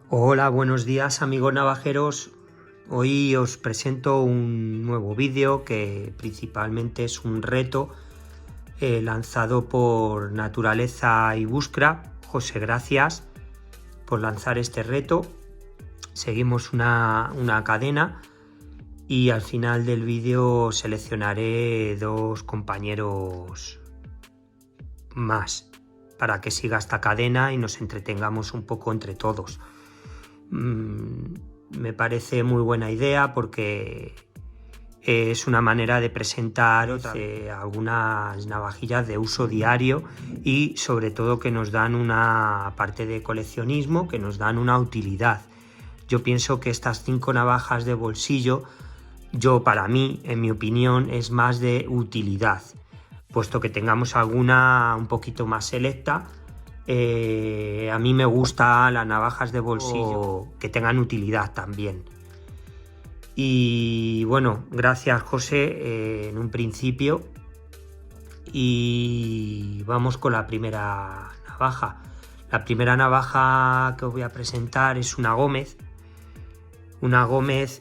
Hola, buenos días amigos navajeros. Hoy os presento un nuevo vídeo que principalmente es un reto lanzado por Naturaleza y Bushcraft. José, gracias por lanzar este reto. Seguimos una cadena y al final del vídeo seleccionaré dos compañeros más para que siga esta cadena y nos entretengamos un poco entre todos. Me parece muy buena idea porque es una manera de presentar algunas navajillas de uso diario y sobre todo que nos dan una parte de coleccionismo, que nos dan una utilidad. Yo pienso que estas 5 navajas de bolsillo, para mí, en mi opinión, es más de utilidad, puesto que tengamos alguna un poquito más selecta. A mí me gustan las navajas de bolsillo que tengan utilidad también. Y bueno, gracias José en un principio. Y vamos con la primera navaja. La primera navaja que os voy a presentar es una Gómez. Una Gómez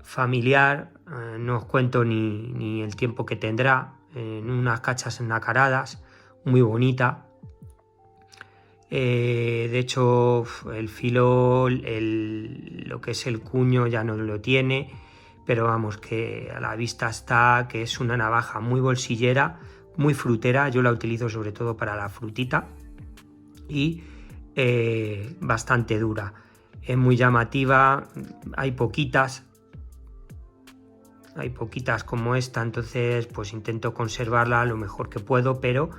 familiar, no os cuento ni el tiempo que tendrá, en unas cachas enacaradas, muy bonita. De hecho, el filo, lo que es el cuño ya no lo tiene, pero vamos, que a la vista está que es una navaja muy bolsillera, muy frutera. Yo la utilizo sobre todo para la frutita y bastante dura. Es muy llamativa, hay poquitas como esta, entonces pues intento conservarla lo mejor que puedo, pero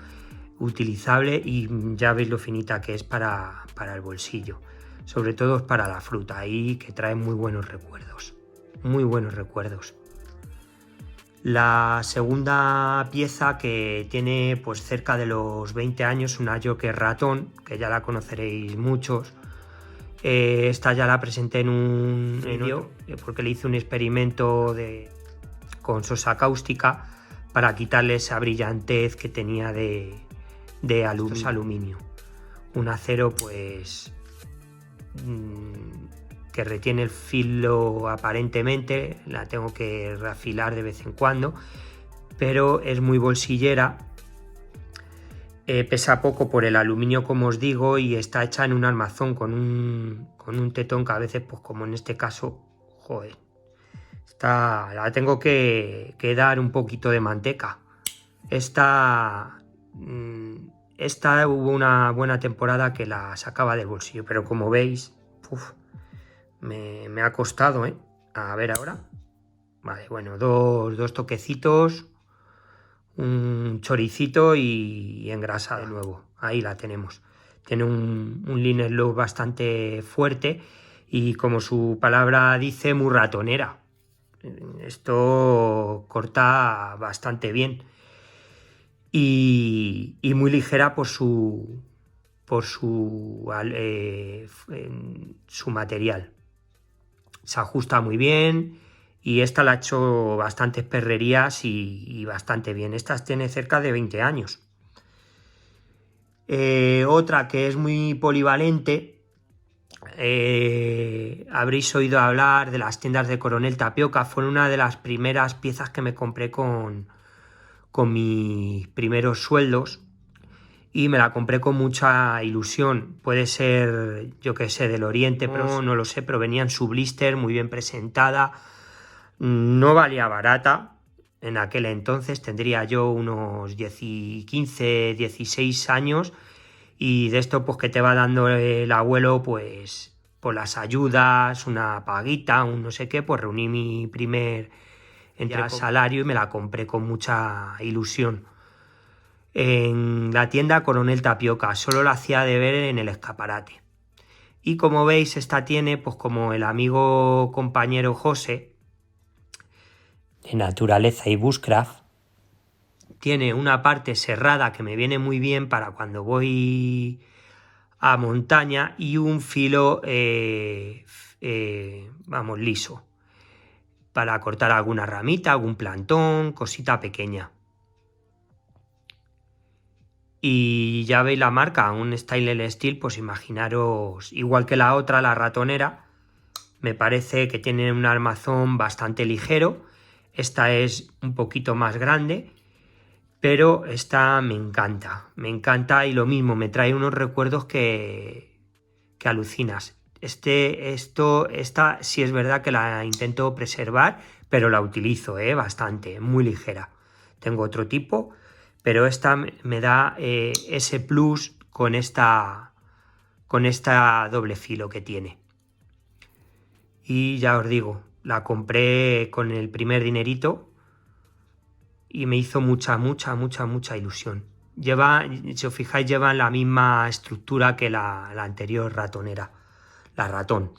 utilizable, y ya veis lo finita que es para el bolsillo, sobre todo es para la fruta, y que trae muy buenos recuerdos. La segunda pieza, que tiene pues cerca de los 20 años, una Joker ratón, que ya la conoceréis muchos. Esta ya la presenté en un vídeo porque le hice un experimento con sosa cáustica para quitarle esa brillantez que tenía de aluminio. Un acero pues que retiene el filo aparentemente, la tengo que reafilar de vez en cuando, pero es muy bolsillera. Pesa poco por el aluminio, como os digo, y está hecha en un armazón con un tetón que a veces, pues como en este caso, joder, la tengo que dar un poquito de manteca. Esta hubo una buena temporada que la sacaba del bolsillo, pero como veis, me ha costado, A ver ahora. Vale, bueno, dos toquecitos, un choricito y engrasada de nuevo. Ahí la tenemos. Tiene un liner look bastante fuerte y, como su palabra dice, muy ratonera. Esto corta bastante bien y muy ligera por su material. Se ajusta muy bien. Y esta la ha hecho bastantes perrerías y bastante bien. Esta tiene cerca de 20 años. Otra que es muy polivalente. Habréis oído hablar de las tiendas de Coronel Tapioca. Fue una de las primeras piezas que me compré con mis primeros sueldos. Y me la compré con mucha ilusión. Puede ser, yo que sé, del Oriente, pero no lo sé. Pero venía en su blister, muy bien presentada. No valía barata en aquel entonces, tendría yo unos 15, 16 años, y de esto pues que te va dando el abuelo pues por las ayudas, una paguita, un no sé qué, pues reuní mi primer salario y me la compré con mucha ilusión. En la tienda Coronel Tapioca, solo la hacía de ver en el escaparate. Y como veis, esta tiene, pues como el amigo compañero José, de Naturaleza y Bushcraft, tiene una parte serrada que me viene muy bien para cuando voy a montaña, y un filo liso para cortar alguna ramita, algún plantón, cosita pequeña. Y ya veis la marca, un Stainless Steel, pues imaginaros, igual que la otra, la ratonera, me parece que tiene un armazón bastante ligero. Esta es un poquito más grande, pero esta me encanta y lo mismo, me trae unos recuerdos que alucinas. Esta sí es verdad que la intento preservar, pero la utilizo bastante, muy ligera. Tengo otro tipo, pero esta me da ese plus con esta doble filo que tiene. Y ya os digo, la compré con el primer dinerito y me hizo mucha ilusión. Si os fijáis, lleva la misma estructura que la anterior ratonera, la ratón.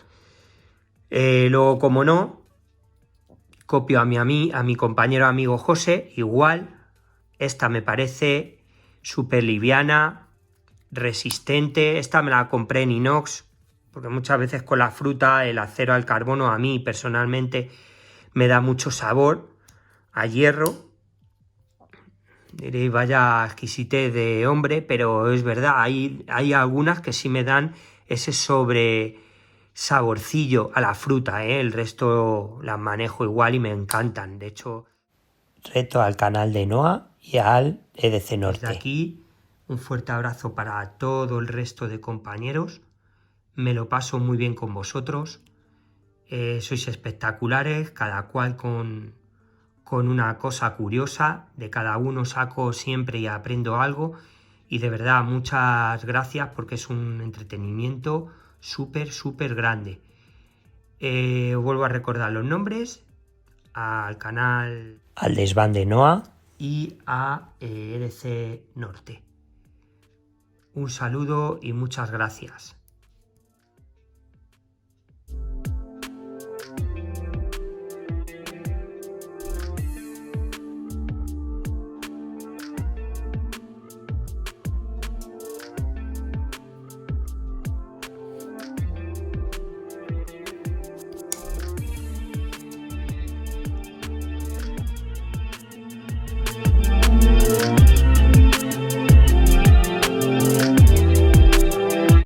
Luego, como no, copio a mi compañero amigo José, igual. Esta me parece súper liviana, resistente. Esta me la compré en inox, porque muchas veces con la fruta, el acero al carbono, a mí personalmente me da mucho sabor a hierro. Diréis, vaya exquisitez de hombre, pero es verdad, hay algunas que sí me dan ese saborcillo a la fruta, El resto las manejo igual y me encantan. De hecho, reto al canal de Noah y al EDC Norte. Desde aquí, un fuerte abrazo para todo el resto de compañeros. Me lo paso muy bien con vosotros. Sois espectaculares, cada cual con una cosa curiosa. De cada uno saco siempre y aprendo algo. Y de verdad, muchas gracias porque es un entretenimiento súper grande. Vuelvo a recordar los nombres: al canal Al Desván de Noah y a EDC Norte. Un saludo y muchas gracias.